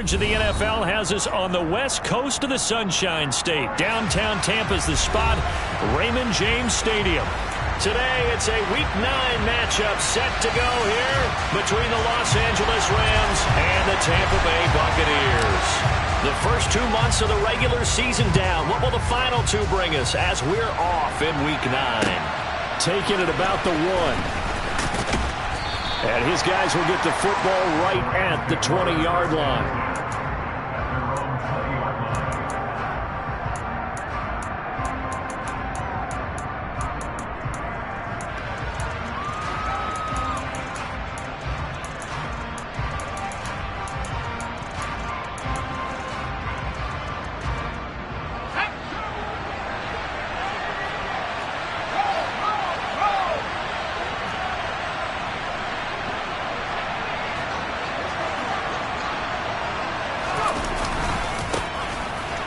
coverage of the NFL has us on the west coast of the Sunshine State. Downtown Tampa's the spot, Raymond James Stadium. Today, it's a Week 9 matchup set to go here between the Los Angeles Rams and the Tampa Bay Buccaneers. The first 2 months of the regular season down. What will the final 2 bring us as we're off in Week 9? Taking it about the 1. And his guys will get the football right at the 20-yard line.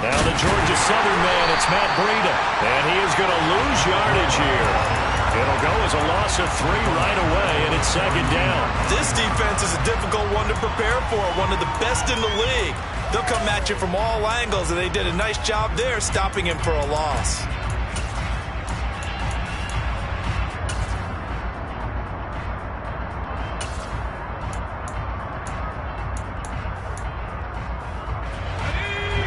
Now the Georgia Southern man, it's Matt Breida, and he is going to lose yardage here. It'll go as a loss of 3 right away, and it's second down. This defense is a difficult one to prepare for, one of the best in the league. They'll come at you from all angles, and they did a nice job there stopping him for a loss.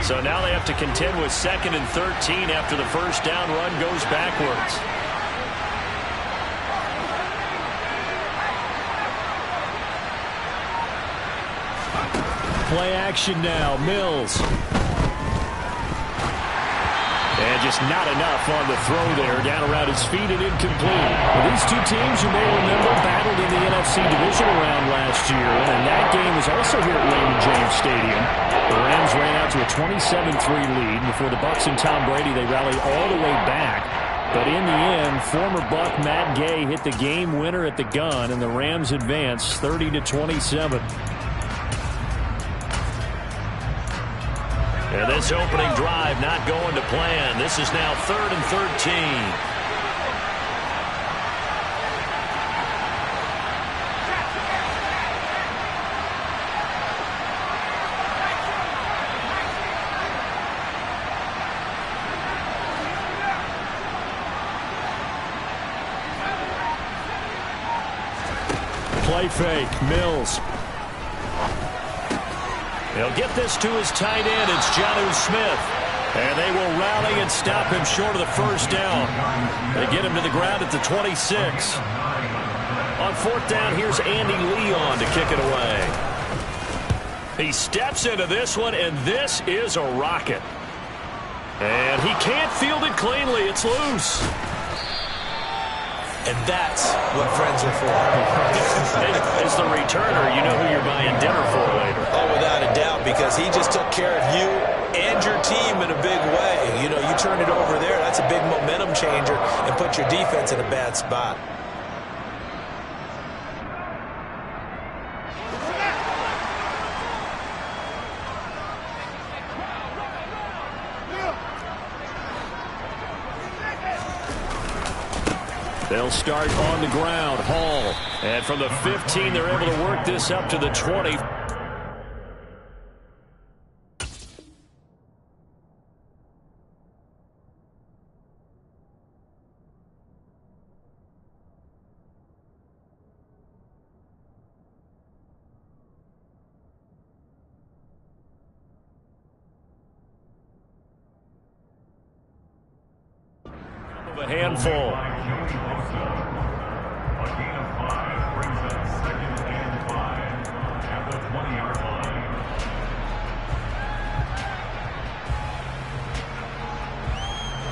So now they have to contend with 2nd and 13 after the first down run goes backwards. Play action now, Mills. And just not enough on the throw there, down around his feet and incomplete. Well, these 2 teams, you may remember, battled in the NFC divisional round last year, and that game was also here at Raymond James Stadium. The Rams ran out to a 27-3 lead. Before the Bucs and Tom Brady, they rallied all the way back. But in the end, former Buck Matt Gay hit the game winner at the gun, and the Rams advanced 30-27. And this opening drive not going to plan. This is now 3rd and 13. Play fake, Mills. He'll get this to his tight end. It's Jonnu Smith. And they will rally and stop him short of the first down. They get him to the ground at the 26. On 4th down, here's Andy Leon to kick it away. He steps into this one, and this is a rocket. And he can't field it cleanly. It's loose. And that's what friends are for. As the returner, you know who you're buying dinner for later. Oh, without a doubt, because he just took care of you and your team in a big way. You know, you turn it over there, that's a big momentum changer, and put your defense in a bad spot. They'll start on the ground. Hall. And from the 15, they're able to work this up to the 20. A handful.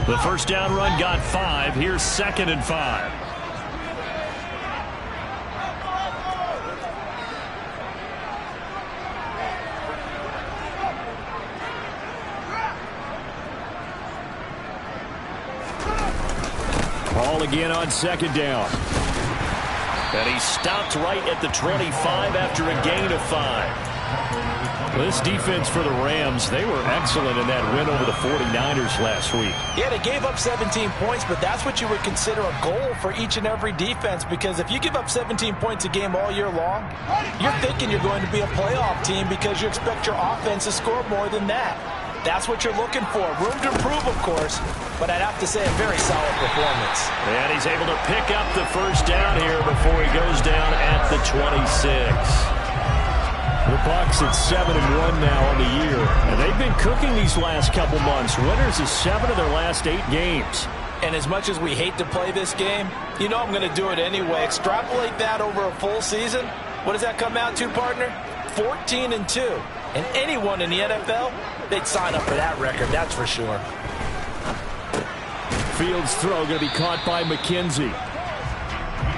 The first down run got 5. Here's 2nd and 5. Ball again on 2nd down. And he stopped right at the 25 after a gain of 5. This defense for the Rams, they were excellent in that win over the 49ers last week. Yeah, they gave up 17 points, but that's what you would consider a goal for each and every defense, because if you give up 17 points a game all year long, you're thinking you're going to be a playoff team because you expect your offense to score more than that. That's what you're looking for. Room to improve, of course, but I'd have to say a very solid performance. And he's able to pick up the first down here before he goes down at the 26. The Bucs at 7-1 now on the year, and they've been cooking these last couple months. Winners of 7 of their last 8 games. And as much as we hate to play this game, you know I'm going to do it anyway. Extrapolate that over a full season. What does that come out to, partner? 14-2. And anyone in the NFL, they'd sign up for that record, that's for sure. Fields' throw going to be caught by McKenzie.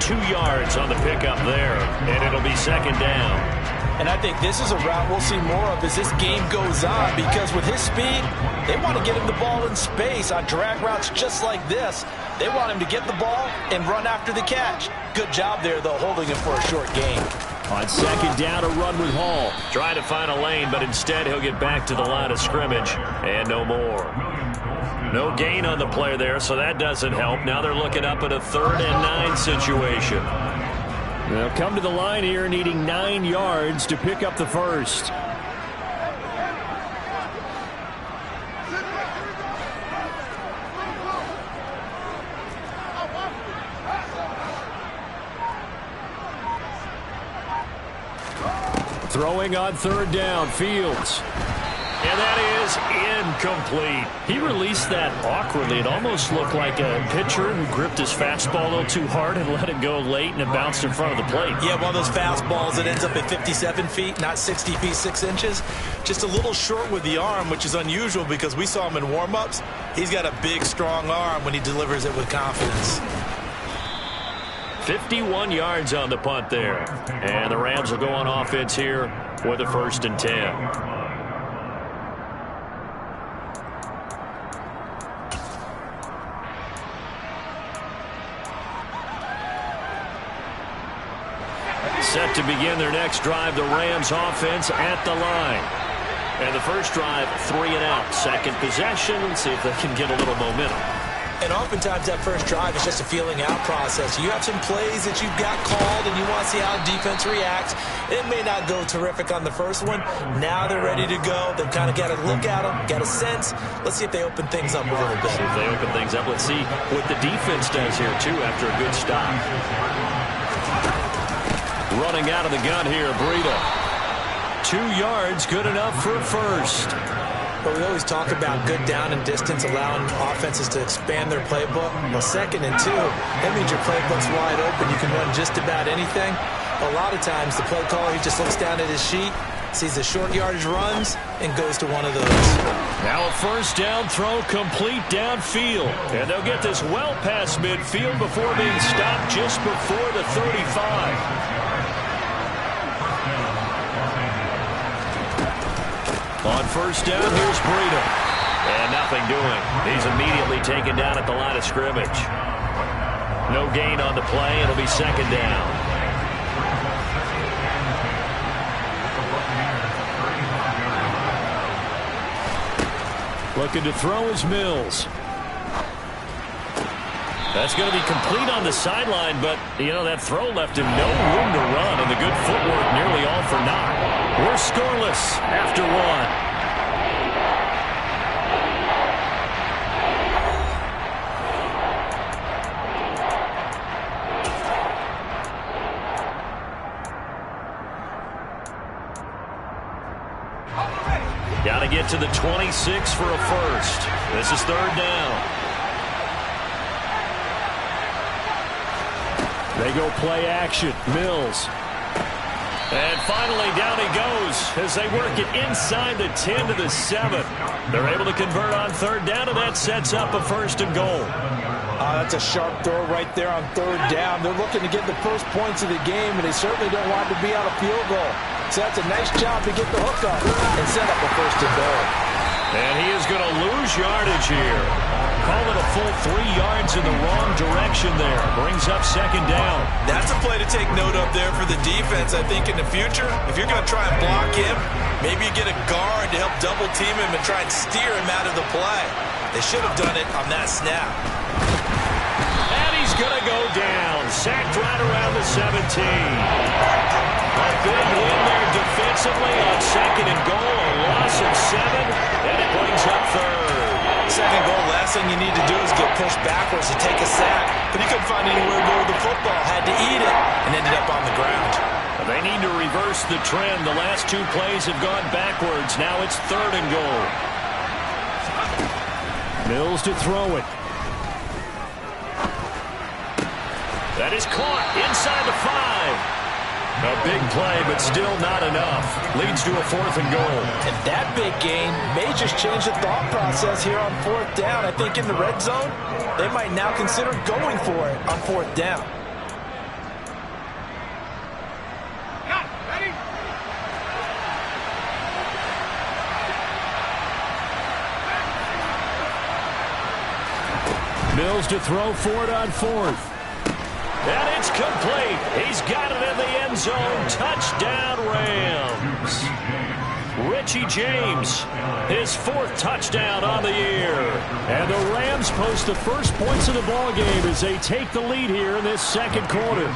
2 yards on the pickup there, and it'll be second down. And I think this is a route we'll see more of as this game goes on, because with his speed, they want to get him the ball in space on drag routes just like this. They want him to get the ball and run after the catch. Good job there, though, holding him for a short gain. On second down, a run with Hall. Trying to find a lane, but instead he'll get back to the line of scrimmage, and no more. No gain on the play there, so that doesn't help. Now they're looking up at a 3rd and 9 situation. They'll come to the line here needing 9 yards to pick up the first. Throwing on 3rd down, Fields. And that is incomplete. He released that awkwardly. It almost looked like a pitcher who gripped his fastball a little too hard and let it go late, and it bounced in front of the plate. Yeah, one of those fastballs that ends up at 57 feet, not 60 feet 6 inches. Just a little short with the arm, which is unusual because we saw him in warm-ups. He's got a big, strong arm when he delivers it with confidence. 51 yards on the punt there. And the Rams will go on offense here with a 1st and 10. Set to begin their next drive, the Rams offense at the line. And the first drive, 3 and out. Second possession. Let's see if they can get a little momentum. And oftentimes that first drive is just a feeling out process. You have some plays that you've got called and you want to see how defense reacts. It may not go terrific on the first one. Now they're ready to go. They've kind of got to look at them, got a sense. Let's see if they open things up a little bit. See if they open things up. Let's see what the defense does here, too, after a good stop. Running out of the gun here, Breida. 2 yards, good enough for a first. But we always talk about good down and distance, allowing offenses to expand their playbook. Well, 2nd and 2, that means your playbook's wide open. You can run just about anything. A lot of times, the play caller, he just looks down at his sheet, sees the short yardage runs, and goes to one of those. Now a first down throw complete downfield. And they'll get this well past midfield before being stopped just before the 35. On first down, here's Breida. And nothing doing. He's immediately taken down at the line of scrimmage. No gain on the play. It'll be second down. Looking to throw is Mills. That's going to be complete on the sideline, but, you know, that throw left him no room to run, and the good footwork nearly all for naught. We're scoreless after 1. Got to get to the 26 for a first. This is 3rd down. They go play action. Mills. And finally, down he goes as they work it inside the 10 to the 7. They're able to convert on 3rd down, and that sets up a 1st and goal. That's a sharp throw right there on 3rd down. They're looking to get the first points of the game, and they certainly don't want to be on a field goal. So that's a nice job to get the hook up and set up a 1st and goal. And he is going to lose yardage here. Call it a full 3 yards in the wrong direction there. Brings up second down. That's a play to take note of there for the defense. I think in the future, if you're going to try and block him, maybe you get a guard to help double team him and try and steer him out of the play. They should have done it on that snap. And he's going to go down. Sacked right around the 17. A big win there defensively on second and goal. A loss of 7, and it brings up third. Second goal, last thing you need to do is get pushed backwards to take a sack. But he couldn't find anywhere to go with the football. Had to eat it and ended up on the ground. They need to reverse the trend. The last 2 plays have gone backwards. Now it's third and goal. Mills to throw it. That is caught inside the 5. A big play, but still not enough. Leads to a 4th and goal. And that big gain may just change the thought process here on 4th down. I think in the red zone, they might now consider going for it on 4th down. Mills to throw for it on 4th. And it's complete. He's got it in the end zone. Touchdown, Rams. Richie James, his 4th touchdown on the year. And the Rams post the first points of the ball game as they take the lead here in this second quarter.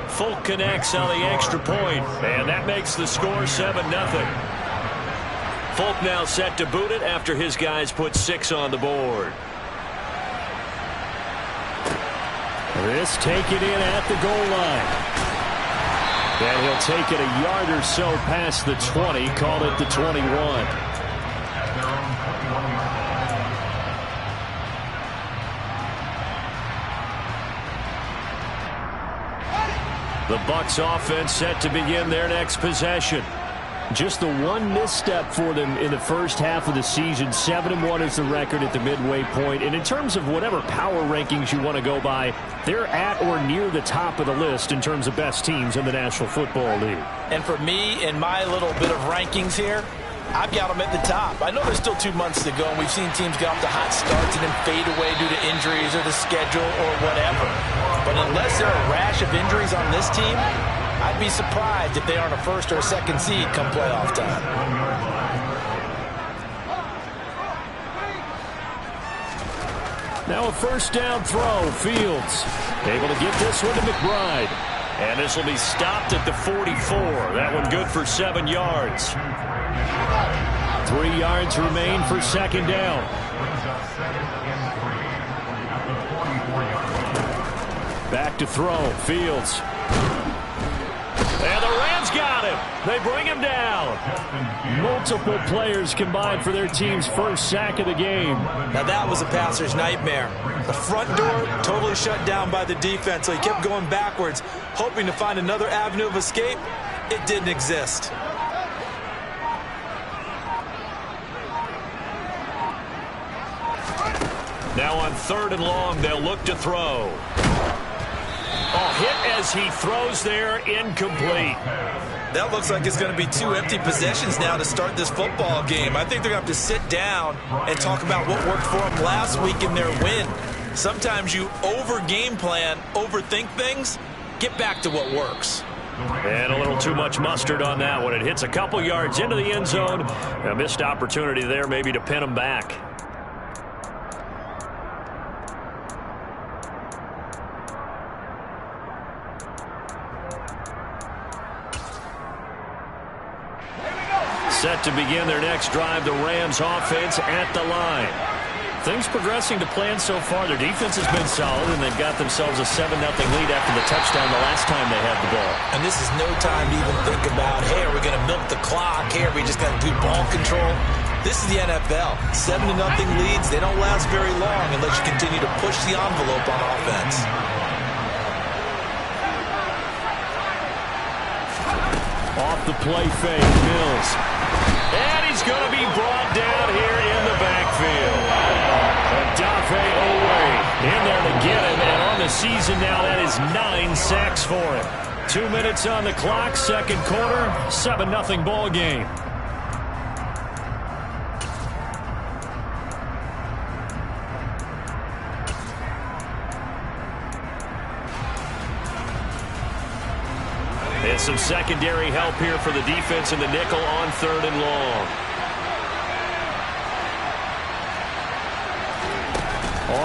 Folk connects on the extra point, and that makes the score 7-0. Folk now set to boot it after his guys put 6 on the board. This take it in at the goal line. And he'll take it a yard or so past the 20, call it the 21. The Bucs offense set to begin their next possession. Just the one misstep for them in the first half of the season. 7-1 is the record at the midway point. And in terms of whatever power rankings you want to go by, they're at or near the top of the list in terms of best teams in the National Football League. And for me, in my little bit of rankings here, I've got them at the top. I know there's still 2 months to go, and we've seen teams get off to hot starts and then fade away due to injuries or the schedule or whatever. But unless there are a rash of injuries on this team, I'd be surprised if they aren't a 1st or a 2nd seed come playoff time. Now a 1st down throw. Fields able to get this one to McBride. And this will be stopped at the 44. That one good for 7 yards. 3 yards remain for 2nd down. Back to throw. Fields. And the Rams got him. They bring him down. Multiple players combined for their team's first sack of the game. Now that was a passer's nightmare. The front door totally shut down by the defense, so he kept going backwards, hoping to find another avenue of escape. It didn't exist. Now on 3rd and long, they'll look to throw. Oh, hit as he throws there, incomplete. That looks like it's going to be 2 empty possessions now to start this football game. I think they're going to have to sit down and talk about what worked for them last week in their win. Sometimes you over-game plan, overthink things, get back to what works. And a little too much mustard on that one. It hits a couple yards into the end zone. A missed opportunity there maybe to pin them back. Set to begin their next drive, the Rams offense at the line. Things progressing to plan so far. Their defense has been solid, and they've got themselves a 7-0 lead after the touchdown the last time they had the ball. And this is no time to even think about, hey, are we going to milk the clock? Hey, are we just going to do ball control? This is the NFL. 7-0 leads, they don't last very long unless you continue to push the envelope on offense. Off the play fake, Mills. And he's going to be brought down here in the backfield. Odafe Oweh in there to get him. And on the season now, that is 9 sacks for him. 2 minutes on the clock, second quarter, 7-0 ball game. some secondary help here for the defense in the nickel on 3rd and long.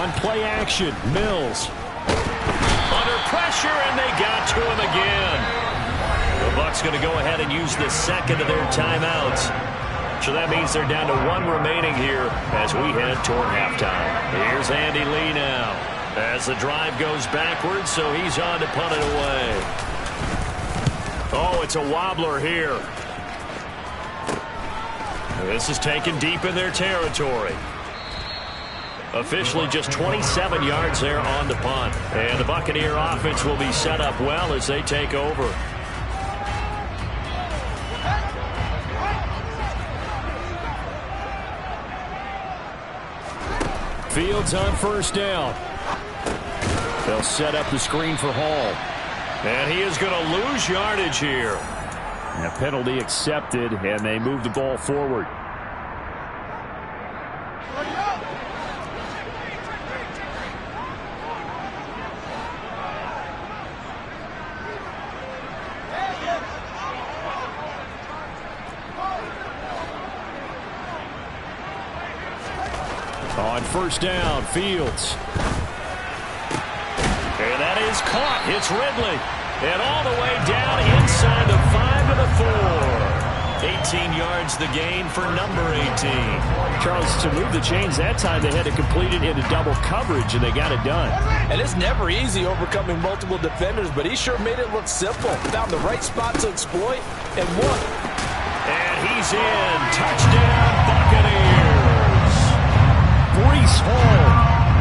On play action, Mills. Under pressure, and they got to him again. The Bucs going to go ahead and use the second of their timeouts. So that means they're down to 1 remaining here as we head toward halftime. Here's Andy Lee now as the drive goes backwards, so he's on to punt it away. Oh, it's a wobbler here. This is taken deep in their territory. Officially just 27 yards there on the punt. And the Buccaneer offense will be set up well as they take over. Fields on 1st down. They'll set up the screen for Hall. And he is going to lose yardage here. And a penalty accepted, and they move the ball forward. On 1st down, Fields. And that is caught. It's Ridley. And all the way down inside the 5 to the 4. 18 yards the gain for number 18. Charles, to move the chains that time, they had to complete it into double coverage, and they got it done. And it's never easy overcoming multiple defenders, but he sure made it look simple. Found the right spot to exploit and won. And he's in. Touchdown, Buccaneers. Breece Hall,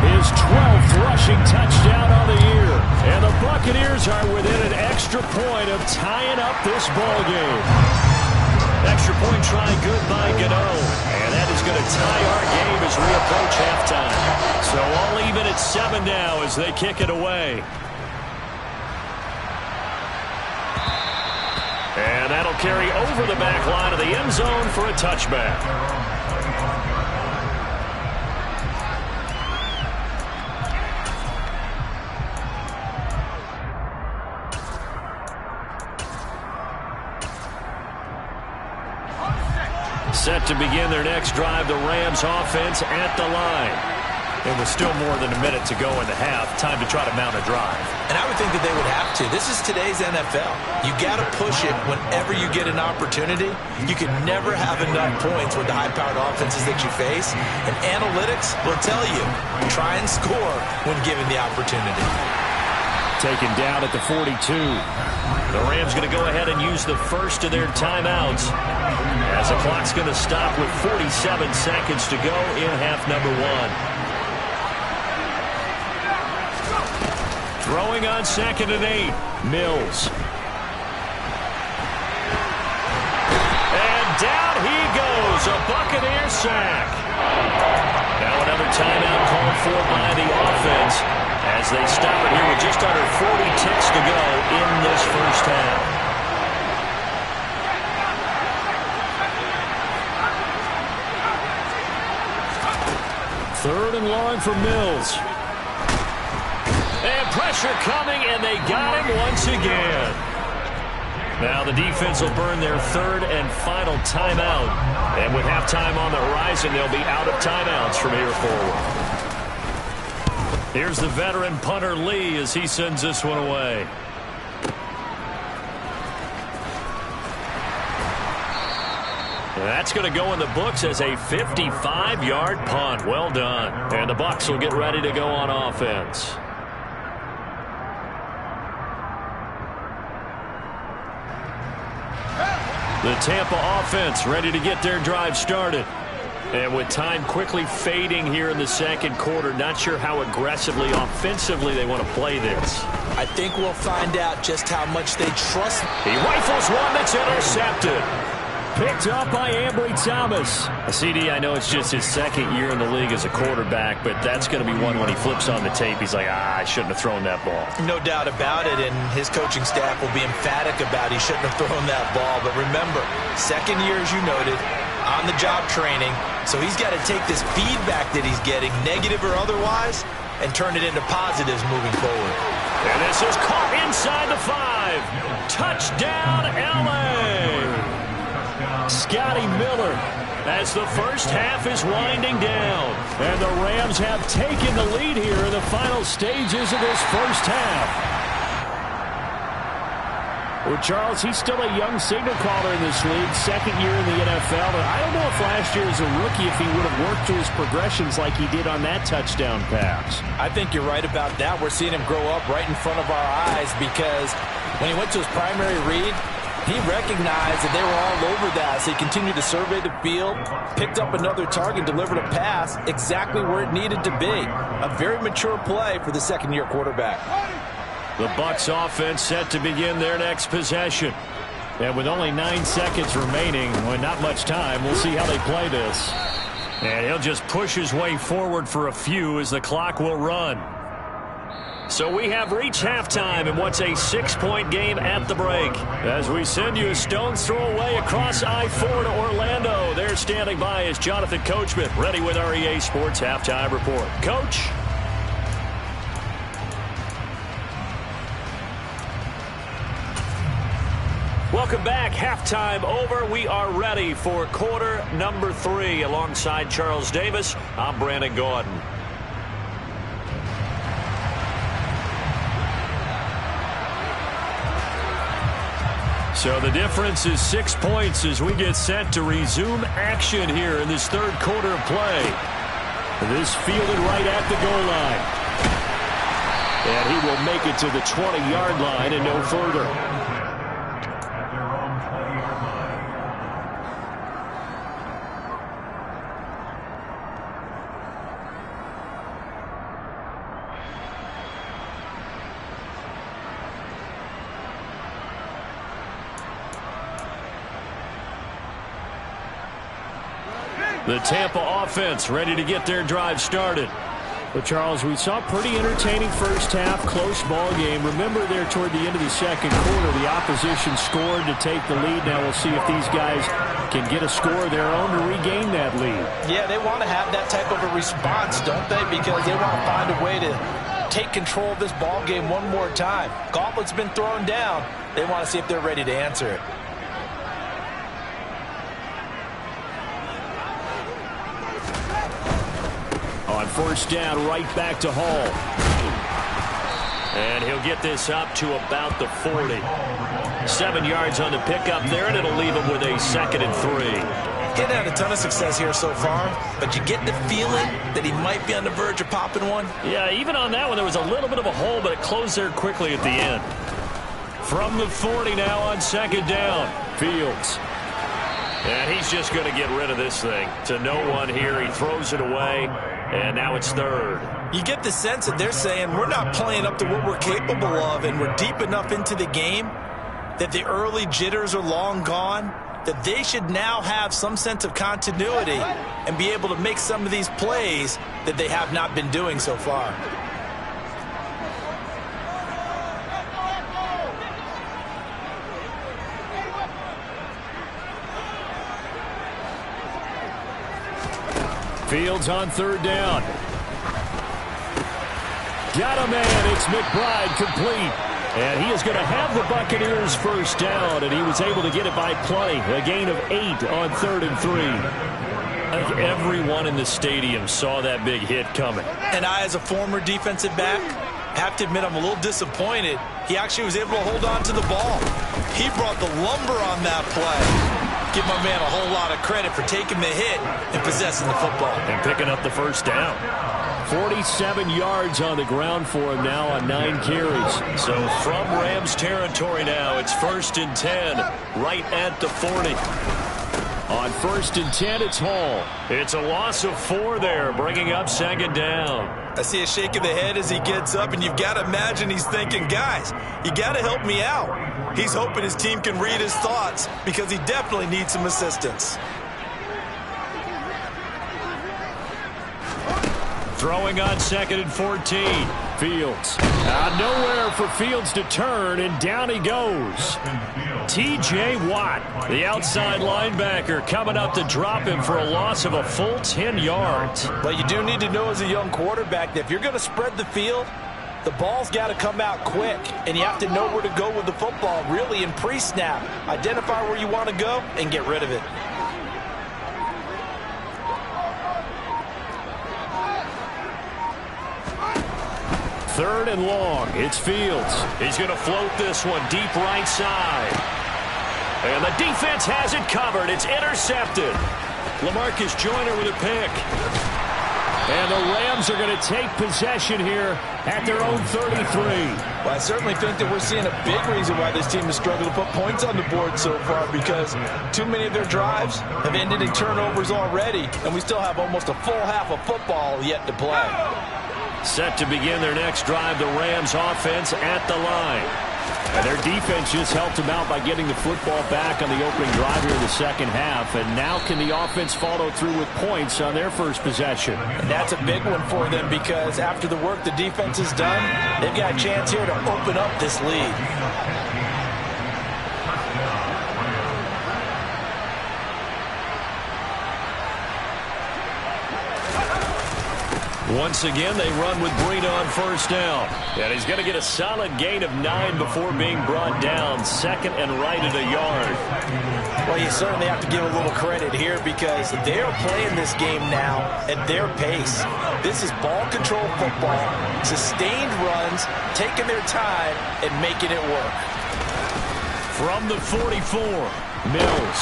his 12th rushing touchdown on the year. And the Buccaneers are within an extra point of tying up this ball game. Extra point try good by Gano. And that is going to tie our game as we approach halftime. So all even at 7 now as they kick it away. And that'll carry over the back line of the end zone for a touchback. Set to begin their next drive, the Rams offense at the line. And with still more than a minute to go in the half, time to try to mount a drive. And I would think that they would have to. This is today's NFL. You got to push it whenever you get an opportunity. You can never have enough points with the high-powered offenses that you face. And analytics will tell you, try and score when given the opportunity. Taken down at the 42. The Rams going to go ahead and use the first of their timeouts as the clock's going to stop with 47 seconds to go in half number 1. Throwing on 2nd and 8, Mills. And down he goes, a Buccaneer sack. Now another timeout called for by the offense as they stop it here with just under 40 ticks to go in this first half. Third and long for Mills. And pressure coming, and they got him once again. Now the defense will burn their 3rd and final timeout. And with halftime on the horizon, they'll be out of timeouts from here forward. Here's the veteran punter Lee as he sends this one away. And that's going to go in the books as a 55-yard punt. Well done. And the Bucs will get ready to go on offense. The Tampa offense ready to get their drive started. And with time quickly fading here in the second quarter, not sure how aggressively, offensively they want to play this. I think we'll find out just how much they trust. He rifles one that's intercepted. Picked up by Ambry Thomas. CD, I know it's just his 2nd year in the league as a quarterback, but that's going to be one when he flips on the tape, he's like, I shouldn't have thrown that ball. No doubt about it, and his coaching staff will be emphatic about he shouldn't have thrown that ball. But remember, 2nd year, as you noted, on-the-job training, so he's got to take this feedback that he's getting, negative or otherwise, and turn it into positives moving forward. And this is caught inside the 5. Touchdown, L.A. Scotty Miller as the first half is winding down. And the Rams have taken the lead here in the final stages of this first half. Well, Charles, he's still a young signal caller in this league, second year in the NFL. And I don't know if last year as a rookie if he would have worked through his progressions like he did on that touchdown pass. I think you're right about that. We're seeing him grow up right in front of our eyes because when he went to his primary read, he recognized that they were all over that, so he continued to survey the field, picked up another target, delivered a pass exactly where it needed to be. A very mature play for the second-year quarterback. The Bucs offense set to begin their next possession. And with only 9 seconds remaining, well, not much time, we'll see how they play this. And he'll just push his way forward for a few as the clock will run. So we have reached halftime in what's a 6-point game at the break. As we send you a stone's throw away across I-4 to Orlando. There standing by is Jonathan Coachman, ready with our EA Sports Halftime Report. Coach? Welcome back. Halftime over. We are ready for quarter number 3. Alongside Charles Davis, I'm Brandon Gaudin. So the difference is 6 points as we get set to resume action here in this third quarter of play. This fielded right at the goal line. And he will make it to the 20-yard line and no further. The Tampa offense ready to get their drive started. But, Charles, we saw a pretty entertaining first half, close ball game. Remember there toward the end of the second quarter, the opposition scored to take the lead. Now we'll see if these guys can get a score of their own to regain that lead. Yeah, they want to have that type of a response, don't they? Because they want to find a way to take control of this ball game one more time. Gauntlet's been thrown down. They want to see if they're ready to answer it. On first down, right back to Hall. And he'll get this up to about the 40. 7 yards on the pickup there, and it'll leave him with a 2nd and 3. He's had a ton of success here so far, but you get the feeling that he might be on the verge of popping one. Yeah, even on that one, there was a little bit of a hole, but it closed there quickly at the end. From the 40 now on 2nd down, Fields. And he's just going to get rid of this thing. To no one here. He throws it away, and now it's 3rd. You get the sense that they're saying we're not playing up to what we're capable of, and we're deep enough into the game that the early jitters are long gone, that they should now have some sense of continuity and be able to make some of these plays that they have not been doing so far. Fields on 3rd down. Got a man. It's McBride complete. And he is going to have the Buccaneers first down, and he was able to get it by plenty. A gain of 8 on 3rd and 3. I think everyone in the stadium saw that big hit coming. And I, as a former defensive back, have to admit I'm a little disappointed. He actually was able to hold on to the ball. He brought the lumber on that play. Give my man a whole lot of credit for taking the hit and possessing the football. And picking up the first down. 47 yards on the ground for him now on 9 carries. So from Rams territory now, it's 1st and 10, right at the 40. On 1st and 10, it's Hall. It's a loss of 4 there, bringing up 2nd down. I see a shake of the head as he gets up, and you've got to imagine he's thinking, guys, you got to help me out. He's hoping his team can read his thoughts because he definitely needs some assistance. Throwing on 2nd and 14. Fields. Nowhere for Fields to turn, and down he goes. T.J. Watt, the outside linebacker, coming up to drop him for a loss of a full 10 yards. But you do need to know as a young quarterback that if you're going to spread the field, The ball's got to come out quick, and you have to know where to go with the football, really, in pre-snap. Identify where you want to go and get rid of it. Third and long. It's Fields. He's going to float this one deep right side. And the defense has it covered. It's intercepted. LaMarcus Joyner with a pick. And the Rams are going to take possession here at their own 33. Well, I certainly think that we're seeing a big reason why this team has struggled to put points on the board so far, because too many of their drives have ended in turnovers already, and we still have almost a full half of football yet to play. Set to begin their next drive, the Rams offense at the line. And their defense just helped them out by getting the football back on the opening drive here in the second half. And now can the offense follow through with points on their first possession? And that's a big one for them, because after the work the defense has done, they've got a chance here to open up this lead. Once again, they run with Breida on first down. And he's going to get a solid gain of 9 before being brought down. Second and right at a yard. Well, you certainly have to give a little credit here, because they're playing this game now at their pace. This is ball control football, sustained runs, taking their time and making it work. From the 44, Mills.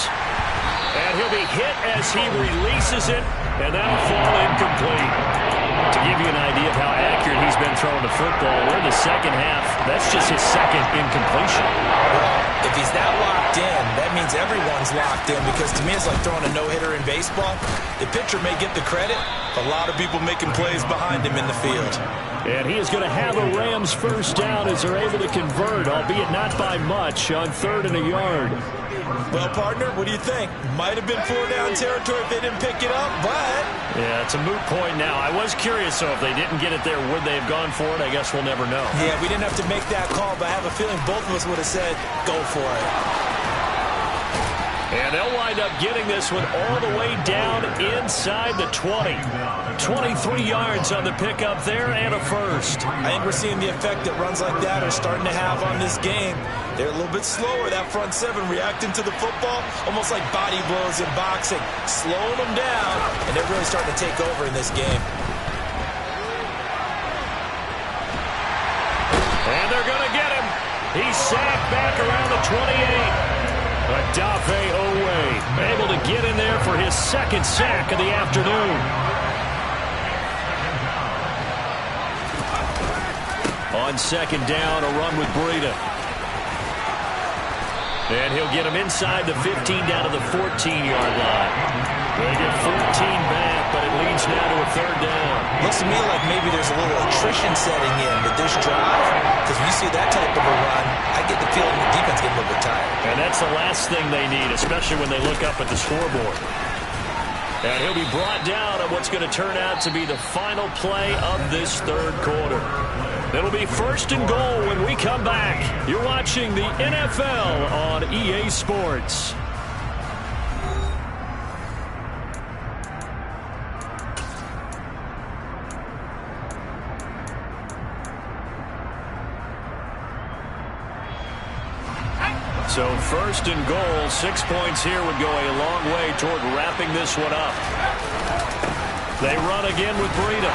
And he'll be hit as he releases it, and that'll fall incomplete. To give you an idea of how accurate he's been throwing the football, we're in the second half. That's just his second incompletion. Well, if he's that locked in, that means everyone's locked in, because to me it's like throwing a no-hitter in baseball. The pitcher may get the credit, a lot of people making plays behind him in the field. And he is going to have a Rams first down as they're able to convert, albeit not by much, on 3rd and a yard. Well, partner, what do you think? Might have been 4-down territory if they didn't pick it up, but... Yeah, it's a moot point now. I was curious, so if they didn't get it there, would they have gone for it? I guess we'll never know. Yeah, we didn't have to make that call, but I have a feeling both of us would have said, go for it. And they'll wind up getting this one all the way down inside the 20. 23 yards on the pickup there and a first. I think we're seeing the effect that runs like that are starting to have on this game. They're a little bit slower, that front seven, reacting to the football, almost like body blows in boxing, slowing them down, and they're really starting to take over in this game. And they're going to get him. He's sacked back around the 28. Odafe Oweh able to get in there for his second sack of the afternoon. On second down, a run with Breida. And he'll get him inside the 15 down to the 14-yard line. They get 14 back, but it leads now to a 3rd down. Looks to me like maybe there's a little attrition setting in with this drive, because when you see that type of a run, I get the feeling the defense getting a little bit tired. And that's the last thing they need, especially when they look up at the scoreboard. And he'll be brought down on what's going to turn out to be the final play of this 3rd quarter. It'll be 1st and goal when we come back. You're watching the NFL on EA Sports. So 1st and goal, 6 points here would go a long way toward wrapping this one up. They run again with Breida.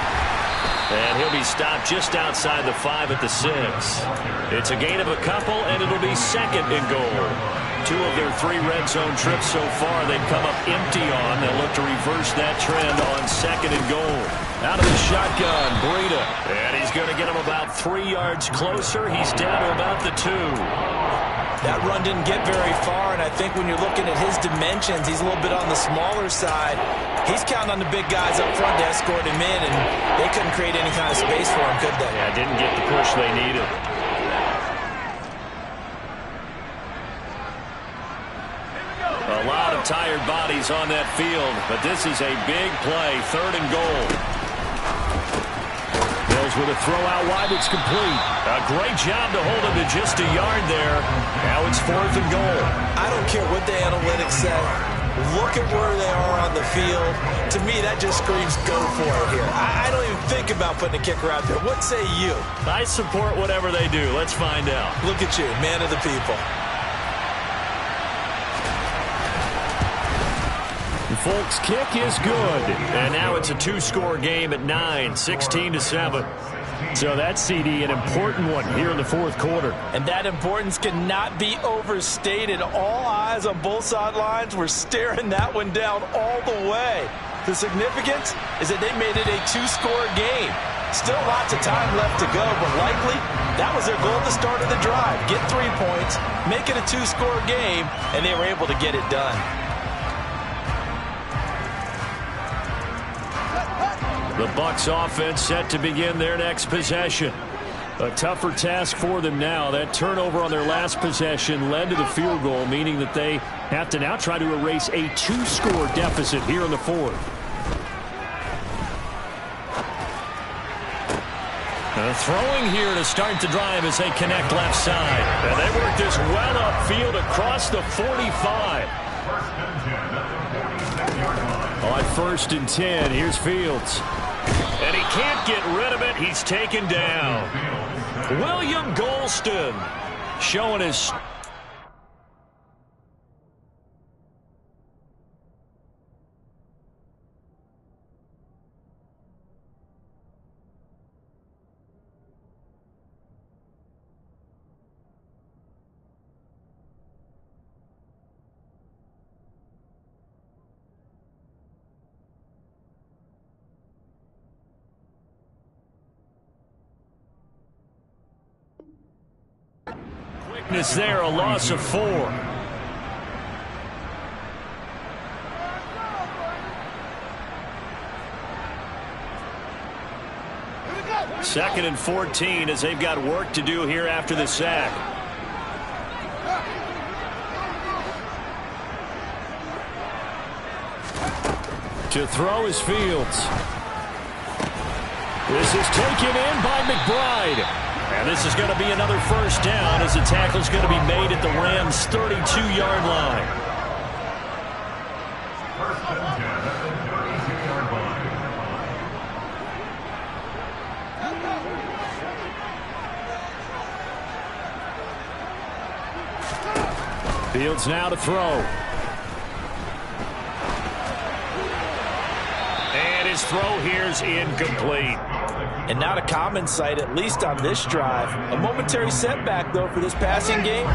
And he'll be stopped just outside the 5 at the 6. It's a gain of a couple, and it'll be 2nd and goal. 2 of their 3 red zone trips so far they've come up empty on. They'll look to reverse that trend on 2nd and goal. Out of the shotgun, Breida. And he's going to get him about 3 yards closer. He's down to about the 2. That run didn't get very far, and I think when you're looking at his dimensions, he's a little bit on the smaller side. He's counting on the big guys up front to escort him in, and they couldn't create any kind of space for him, could they? Yeah, didn't get the push they needed. A lot of tired bodies on that field, but this is a big play, 3rd and goal. With a throw out wide, it's complete. A great job to hold him to just a yard there. Now it's 4th and goal. I don't care what the analytics say. Look at where they are on the field. To me, that just screams go for it here. I don't even think about putting a kicker out there. What say you? I support whatever they do. Let's find out. Look at you, man of the people. Folk's kick is good. And now it's a two-score game at 9, 16-7. So that's, CD, an important one here in the fourth quarter. And that importance cannot be overstated. All eyes on both sidelines were staring that one down all the way. The significance is that they made it a two-score game. Still lots of time left to go, but likely that was their goal at the start of the drive. Get 3 points, make it a two-score game, and they were able to get it done. The Bucs offense set to begin their next possession. A tougher task for them now. That turnover on their last possession led to the field goal, meaning that they have to now try to erase a two-score deficit here in the fourth. Throwing here to start the drive as they connect left side. And they work this well upfield across the 45. On 1st and 10, here's Fields. And he can't get rid of it. He's taken down. William Golston showing his... quickness there, a loss of 4. Second and 14 as they've got work to do here after the sack. To throw is Fields. This is taken in by McBride. And this is going to be another first down as the tackle is going to be made at the Rams' 32-yard line. Fields now to throw. And his throw here is incomplete. And not a common sight, at least on this drive. A momentary setback, though, for this passing game.